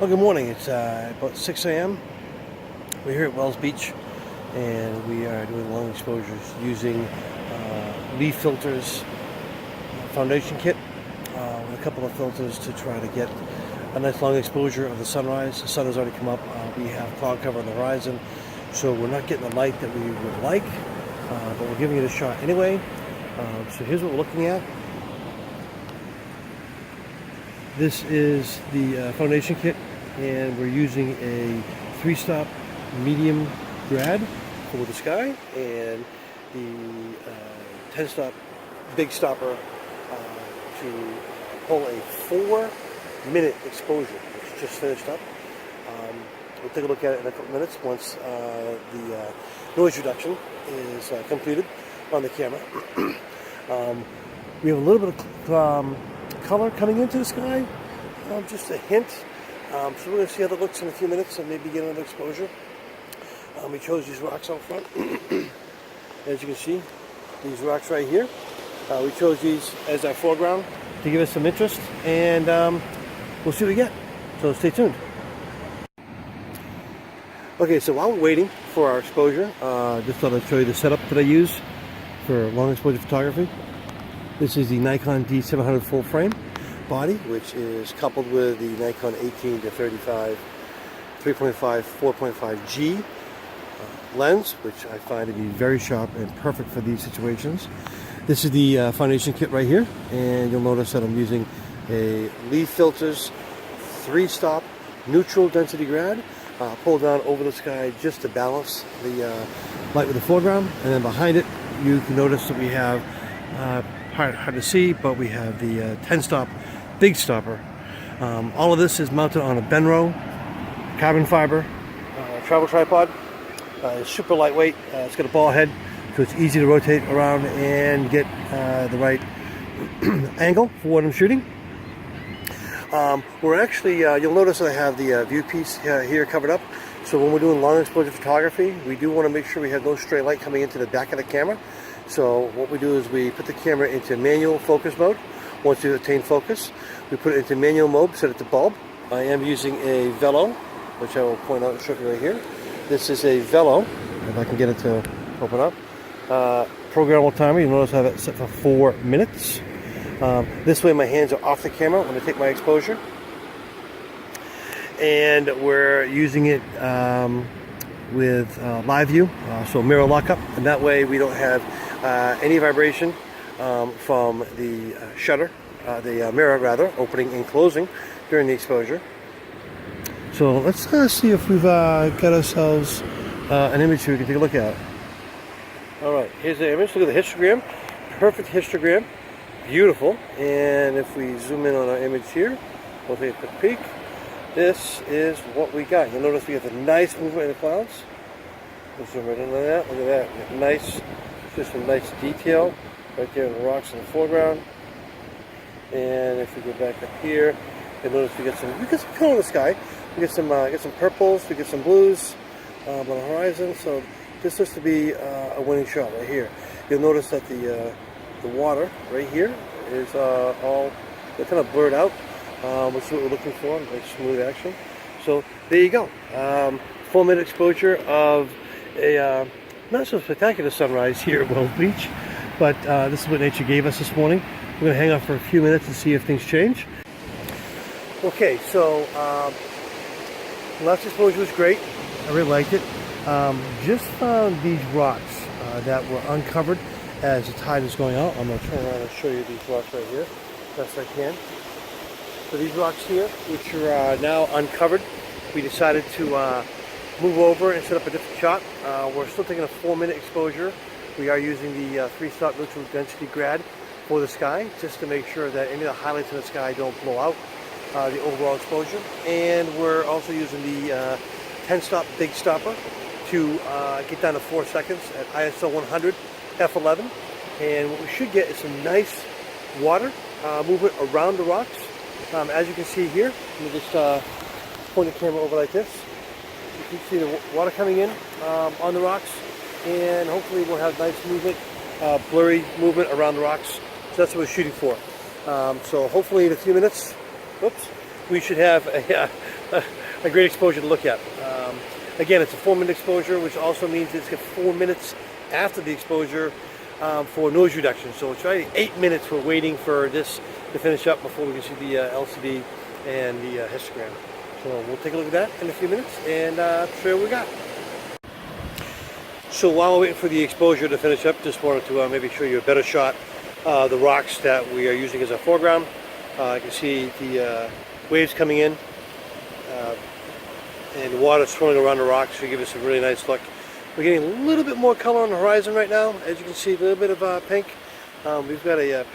Well, good morning. It's about 6 a.m. We're here at Wells Beach, and we are doing long exposures using leaf filters foundation kit with a couple of filters to try to get a nice long exposure of the sunrise. The sun has already come up. We have cloud cover on the horizon, so we're not getting the light that we would like, but we're giving it a shot anyway. So here's what we're looking at. This is the foundation kit, and we're using a 3-stop medium grad for the sky and the 10-stop big stopper to pull a 4-minute exposure, which just finished up. We'll take a look at it in a couple minutes once the noise reduction is completed on the camera. We have a little bit of color coming into the sky, just a hint. So we're going to see how that looks in a few minutes and maybe get another exposure. We chose these rocks out front. As you can see, these rocks right here. We chose these as our foreground to give us some interest, and we'll see what we get. So stay tuned. Okay, so while we're waiting for our exposure, just thought I'd show you the setup that I use for long exposure photography. This is the Nikon D700 full frame body, which is coupled with the Nikon 18 to 35 3.5 4.5G lens, which I find to be very sharp and perfect for these situations. This is the foundation kit right here, and you'll notice that I'm using a leaf filters 3-stop neutral density grad, pulled down over the sky just to balance the light with the foreground. And then behind it, you can notice that we have hard to see, but we have the 10-stop big stopper. All of this is mounted on a Benro carbon fiber travel tripod. It's super lightweight. It's got a ball head, so it's easy to rotate around and get the right angle for what I'm shooting. We're actually, you'll notice that I have the view piece here covered up. So when we're doing long exposure photography, we do want to make sure we have no stray light coming into the back of the camera. So what we do is we put the camera into manual focus mode. Once we attain focus, we put it into manual mode, set it to bulb. I am using a Velo, which I will point out and show you right here. This is a Velo, if I can get it to open up. Programmable timer, you notice I have it set for 4 minutes. This way my hands are off the camera when I take my exposure. And we're using it with live view, so mirror lockup, and that way we don't have any vibration from the shutter, the mirror rather, opening and closing during the exposure. So let's see if we've got ourselves an image here we can take a look at. Alright, here's the image. Look at the histogram. Perfect histogram. Beautiful. And if we zoom in on our image here, we'll take a quick peek. This is what we got. You'll notice we have a nice movement in the clouds. We'll zoom right in on that. Look at that. We have nice, just some nice detail right there in the rocks in the foreground. And if we go back up here, you'll notice we get some color in the sky. We get some purples. We get some blues on the horizon. So this looks to be a winning shot right here. You'll notice that the water right here is all kind of blurred out. Which is what we're looking for, like smooth action. So there you go. 4-minute exposure of a not so spectacular sunrise here at Wells Beach, but this is what nature gave us this morning. We're going to hang out for a few minutes and see if things change. Okay, so last exposure was great. I really liked it. Just found these rocks that were uncovered as the tide is going out. I'm going to turn around and show you these rocks right here, best I can. So these rocks here, which are now uncovered, we decided to move over and set up a different shot. We're still taking a 4-minute exposure. We are using the 3-stop neutral density grad for the sky, just to make sure that any of the highlights in the sky don't blow out the overall exposure. And we're also using the 10-stop big stopper to get down to 4 seconds at ISO 100 f11. And what we should get is some nice water movement around the rocks. As you can see here, let me just point the camera over like this. You can see the water coming in on the rocks, and hopefully we'll have nice movement, blurry movement around the rocks. So that's what we're shooting for. So hopefully in a few minutes, we should have a a great exposure to look at. Again, it's a 4-minute exposure, which also means it's got 4 minutes after the exposure for noise reduction. So it's already 8 minutes we're waiting for this to finish up before we can see the LCD and the histogram. So we'll take a look at that in a few minutes and show you what we got. So while we're waiting for the exposure to finish up, just wanted to maybe show you a better shot of the rocks that we are using as our foreground. You can see the waves coming in and the water swirling around the rocks to give us a really nice look. We're getting a little bit more color on the horizon right now. As you can see, a little bit of pink. We've got a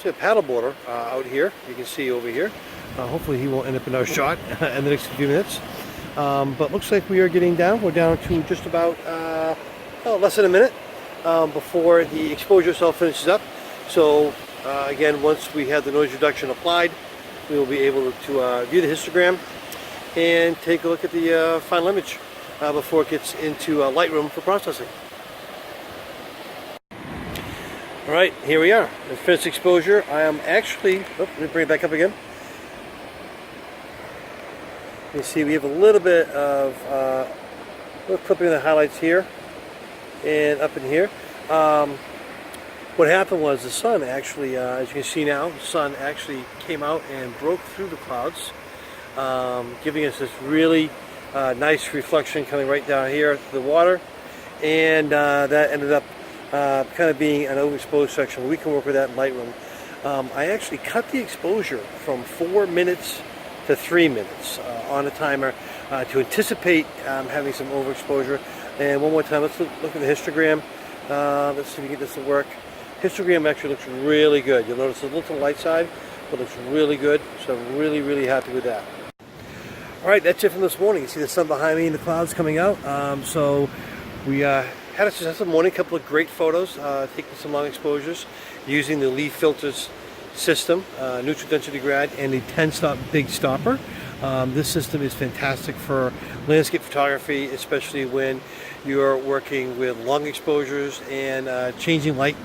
paddleboarder out here. You can see over here. Hopefully he won't end up in our shot in the next few minutes. But looks like we are getting down. We're down to just about less than a minute before the exposure itself finishes up. So again, once we have the noise reduction applied, we will be able to view the histogram and take a look at the final image before it gets into Lightroom for processing. All right, here we are. The finished exposure. I am actually, let me bring it back up again. You see we have a little bit of little clipping of the highlights here and up in here. What happened was the sun actually, as you can see now, the sun actually came out and broke through the clouds, giving us this really nice reflection coming right down here to the water, and that ended up kind of being an overexposed section. We can work with that in Lightroom. I actually cut the exposure from 4 minutes to 3 minutes on a timer to anticipate having some overexposure. And one more time, let's look at the histogram. Let's see if we can get this to work. Histogram actually looks really good. You'll notice it's a little to the light side, but it looks really good. So I'm really, really happy with that. All right, that's it from this morning. You see the sun behind me and the clouds coming out. So we had a successful morning, a couple of great photos, taking some long exposures, using the leaf filters system, neutral density grad, and the 10-stop big stopper. This system is fantastic for landscape photography, especially when you're working with long exposures and changing light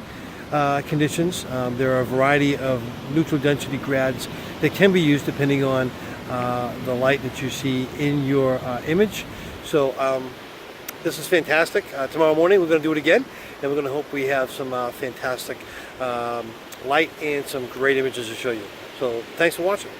conditions. There are a variety of neutral density grads that can be used depending on the light that you see in your image. So this is fantastic. Tomorrow morning we're going to do it again, and we're going to hope we have some fantastic light and some great images to show you. So thanks for watching.